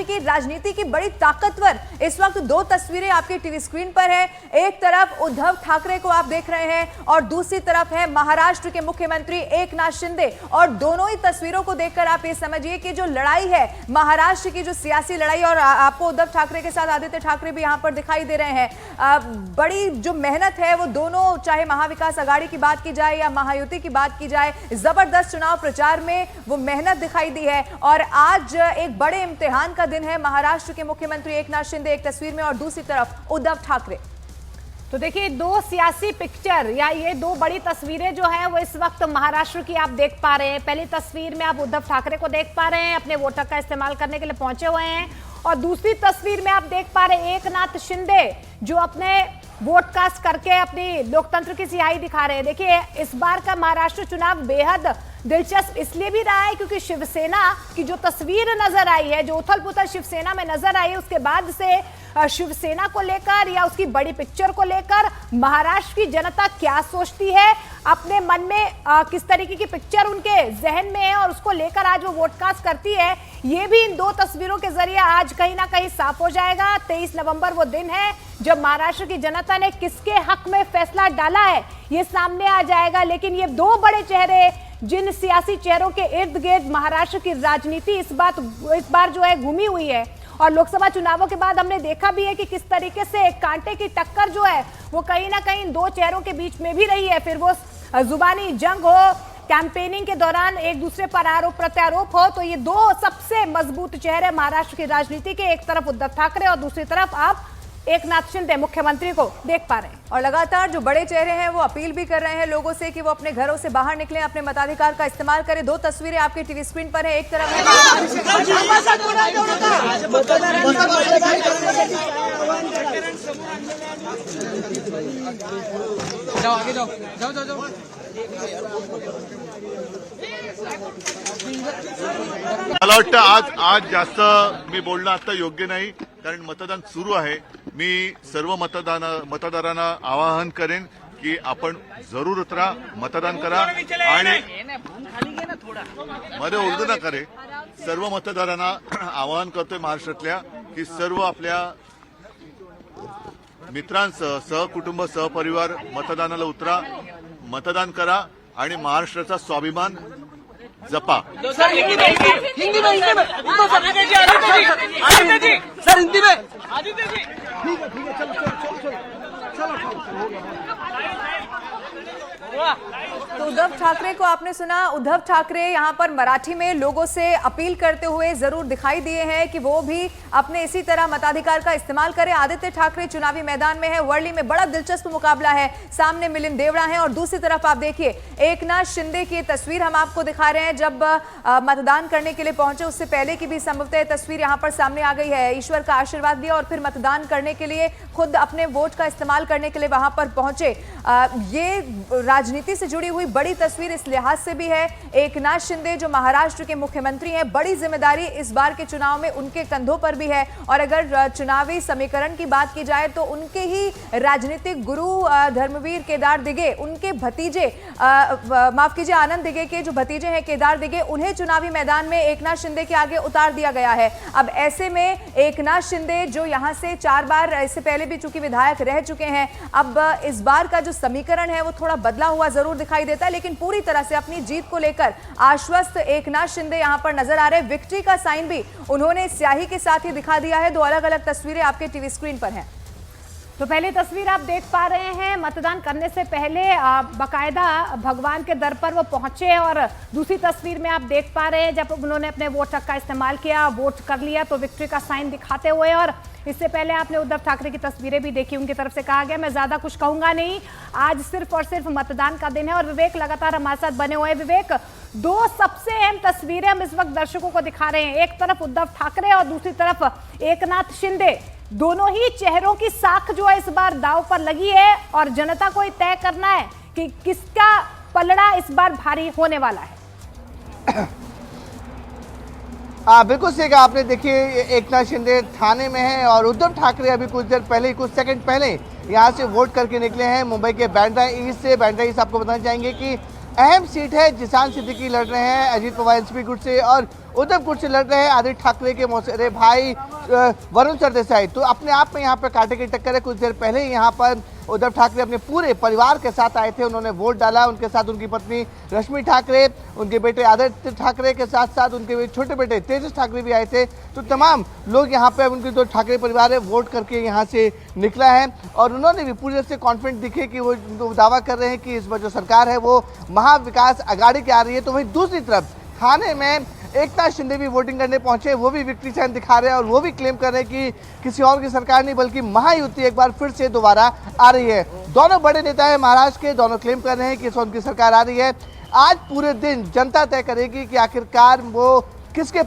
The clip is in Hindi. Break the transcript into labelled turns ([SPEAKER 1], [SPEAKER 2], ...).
[SPEAKER 1] महाराष्ट्र की राजनीति की बड़ी ताकतवर इस वक्त दो तस्वीरें आपके टीवी स्क्रीन पर है। एक तरफ उद्धव ठाकरे को आप देख रहे हैं और दूसरी तरफ है महाराष्ट्र के मुख्यमंत्री एकनाथ शिंदे। और दोनों ही तस्वीरों को देखकर आप ये समझिए कि जो लड़ाई है महाराष्ट्र की, जो सियासी लड़ाई, और आपको उद्धव ठाकरे के साथ आदित्य ठाकरे भी यहां पर दिखाई दे रहे हैं। बड़ी जो मेहनत है वो दोनों, चाहे महाविकास आघाड़ी की बात की जाए या महायुति की बात की जाए, जबरदस्त चुनाव प्रचार में वो मेहनत दिखाई दी है। और आज एक बड़े इम्तिहान का दिन है। महाराष्ट्र के मुख्यमंत्री एकनाथ शिंदे एक तस्वीर में और दूसरी तरफ उद्धव ठाकरे।
[SPEAKER 2] तो देखिए, दो सियासी पिक्चर या ये दो बड़ी तस्वीरें जो है वो इस वक्त महाराष्ट्र की आप देख पा रहे हैं। पहली तस्वीर में आप उद्धव ठाकरे को देख पा रहे हैं, अपने वोटर का इस्तेमाल करने के लिए पहुंचे हुए हैं। और दूसरी तस्वीर में आप देख पा रहे हैं एकनाथ शिंदे जो अपने वोट कास्ट करके अपनी लोकतंत्र की सिहाई दिखा रहे हैं। देखिए, इस बार का महाराष्ट्र चुनाव बेहद दिलचस्प इसलिए भी रहा है क्योंकि शिवसेना की जो तस्वीर नजर आई है, जो उथल पुथल शिवसेना में नजर आई है, उसके बाद से शिवसेना को लेकर या उसकी बड़ी पिक्चर को लेकर महाराष्ट्र की जनता क्या सोचती है, अपने मन में किस तरीके की पिक्चर उनके जहन में है और उसको लेकर आज वो वोट कास्ट करती है, ये भी इन दो तस्वीरों के जरिए आज कहीं ना कहीं साफ हो जाएगा। 23 नवंबर वो दिन है जब महाराष्ट्र की जनता ने किसके हक में फैसला डाला है, ये सामने आ जाएगा। लेकिन ये दो बड़े चेहरे, जिन सियासी चेहरों के इर्द गिर्द महाराष्ट्र की राजनीति इस बार जो है घूमी हुई है, और लोकसभा चुनावों के बाद हमने देखा भी है कि किस तरीके से कांटे की टक्कर जो है वो कहीं ना कहीं दो चेहरों के बीच में भी रही है। फिर वो जुबानी जंग हो, कैंपेनिंग के दौरान एक दूसरे पर आरोप प्रत्यारोप हो, तो ये दो सबसे मजबूत चेहरे महाराष्ट्र की राजनीति के, एक तरफ उद्धव ठाकरे और दूसरी तरफ आप एकनाथ शिंदे मुख्यमंत्री को देख पा रहे हैं।
[SPEAKER 1] और लगातार जो बड़े चेहरे हैं वो अपील भी कर रहे हैं लोगों से कि वो अपने घरों से बाहर निकलें, अपने मताधिकार का इस्तेमाल करें। दो तस्वीरें आपके टीवी स्क्रीन पर है। एक तरफ
[SPEAKER 3] जाओ, आगे जाओ, जाओ जाओ जाओ।
[SPEAKER 4] मला वाटतं आज जास्त मी बोलणं आता योग्य नाही, कारण मतदान सुरू आहे। मी सर्व मतदारांना आवाहन करेन की आपण जरूर उतरा, मतदान करा आणि मध्ये ओरडू नका रे। सर्व मतदारांना आवाहन करतोय महाराष्ट्रातल्या की सर्व आपल्या मित्रांसह, सहकुटुंब, सहपरिवार मतदानाला उतरा, मतदान करा आणि महाराष्ट्राचा स्वाभिमान जपा।
[SPEAKER 3] सर हिंदी में सर हिंदी में आदित्य जी ठीक है चलो
[SPEAKER 1] तो उद्धव ठाकरे को आपने सुना। उद्धव ठाकरे यहां पर मराठी में लोगों से अपील करते हुए जरूर दिखाई दिए हैं कि वो भी अपने इसी तरह मताधिकार का इस्तेमाल करें। आदित्य ठाकरे चुनावी मैदान में है। वर्ली में बड़ा दिलचस्प मुकाबला है। सामने मिलिंद देवड़ा है और दूसरी तरफ आप देखिए एकनाथ शिंदे की तस्वीर हम आपको दिखा रहे हैं। जब मतदान करने के लिए पहुंचे उससे पहले की भी संभवतः तस्वीर यहां पर सामने आ गई है। ईश्वर का आशीर्वाद दिया और फिर मतदान करने के लिए खुद अपने वोट का इस्तेमाल करने के लिए वहां पर पहुंचे। ये राजनीति से जुड़ी हुई बड़ी तस्वीर इस लिहाज से भी है। एकनाथ शिंदे जो महाराष्ट्र के मुख्यमंत्री हैं, बड़ी जिम्मेदारी इस बार के चुनाव में उनके कंधों पर भी है। और अगर चुनावी समीकरण की बात की जाए तो उनके ही राजनीतिक गुरु धर्मवीर केदार दिगे, उनके भतीजे, माफ कीजिए आनंद दिगे के जो भतीजे हैं केदार दिगे, उन्हें चुनावी मैदान में एकनाथ शिंदे के आगे उतार दिया गया है। अब ऐसे में एकनाथ शिंदे जो यहां से 4 बार इससे पहले भी चूंकि विधायक रह चुके हैं, अब इस बार का जो समीकरण है वो थोड़ा बदला हुआ जरूर दिखाई देता है, लेकिन पूरी तरह से अपनी जीत को लेकर आश्वस्त एकनाथ शिंदे यहां पर नजर आ रहे हैं। विक्ट्री का साइन भी उन्होंने स्याही के साथ ही दिखा दिया है। दो अलग अलग तस्वीरें आपके टीवी स्क्रीन पर हैं।
[SPEAKER 2] तो पहली तस्वीर आप देख पा रहे हैं, मतदान करने से पहले बाकायदा भगवान के दर पर वो पहुंचे, और दूसरी तस्वीर में आप देख पा रहे हैं जब उन्होंने अपने वोट हक का इस्तेमाल किया, वोट कर लिया, तो विक्ट्री का साइन दिखाते हुए। और इससे पहले आपने उद्धव ठाकरे की तस्वीरें भी देखी, उनकी तरफ से कहा गया मैं ज्यादा कुछ कहूंगा नहीं, आज सिर्फ और सिर्फ मतदान का दिन है। और विवेक लगातार हमारे साथ बने हुए हैं। विवेक, दो सबसे अहम तस्वीरें हम इस वक्त दर्शकों को दिखा रहे हैं, एक तरफ उद्धव ठाकरे और दूसरी तरफ एकनाथ शिंदे। दोनों ही चेहरों की साख जो है इस बार दांव पर लगी है और जनता को तय करना है कि किसका पलड़ा इस बार भारी होने वाला है।
[SPEAKER 5] बिल्कुल सही कहा आपने। देखिए, एकनाथ शिंदे थाने में है और उद्धव ठाकरे अभी कुछ देर पहले, कुछ सेकंड पहले यहाँ से वोट करके निकले हैं मुंबई के बांद्रा ईस्ट से। बांद्रा ईस्ट आपको बताना चाहेंगे कि अहम सीट है, जिसान सिद्दीकी लड़ रहे हैं अजीत पवार एनसीपी गुट से, और उधमपुर से लड़ रहे हैं आदित्य ठाकरे के मौसेरे भाई वरुण सरदेसाई। तो अपने आप में यहाँ पे कांटे की टक्कर है। कुछ देर पहले ही यहाँ पर उद्धव ठाकरे अपने पूरे परिवार के साथ आए थे, उन्होंने वोट डाला। उनके साथ उनकी पत्नी रश्मि ठाकरे, उनके बेटे आदित्य ठाकरे के साथ साथ उनके छोटे बेटे तेजस ठाकरे भी आए थे। तो तमाम लोग यहाँ पे उनके जो ठाकरे परिवार है वोट करके यहाँ से निकला है और उन्होंने भी पूरे से कॉन्फिडेंट दिखे कि वो दावा कर रहे हैं कि इस बार जो सरकार है वो महाविकास आघाड़ी की आ रही है। तो वहीं दूसरी तरफ थाने में एकनाथ शिंदे भी वोटिंग करने पहुंचे, वो भी विक्ट्री साइन दिखा रहे हैं और वो भी क्लेम कर रहे हैं कि किसी और की सरकार नहीं बल्कि महायुति एक बार फिर से दोबारा आ रही है। दोनों बड़े नेता हैं महाराष्ट्र के, दोनों क्लेम कर रहे हैं कि उनकी सरकार आ रही है। आज पूरे दिन जनता तय करेगी कि आखिरकार वो किसके